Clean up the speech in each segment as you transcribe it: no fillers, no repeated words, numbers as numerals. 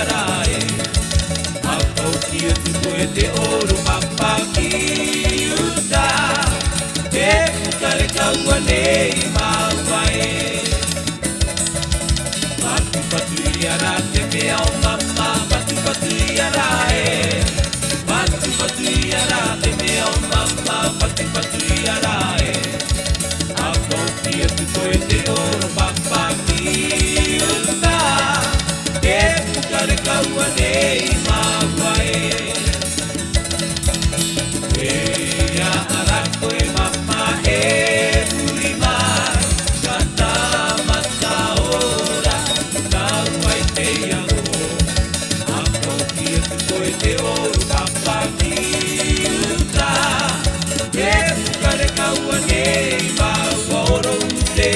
arae. Akau kia tuko e te oro papa ki uta. Te pukare kaua nei maua e. Patu patu i ara te mea o mama, patu patu i ara e. Patu patu i ara te mea o mama, patu patu i ara e. Akau kia tuko e te oro papa ki uta. Te pukare kaua nei maua e. Ea ara koe mama e muri mai. Kata mata ora, kaua i te iango. Akau kia tuko e te oro papa ki uta. Te pukare kaua nei maua oro te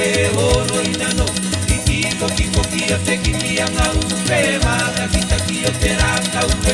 oro inano. Iki koki koki o te kini anga upe, manga kita ki o te raka upe.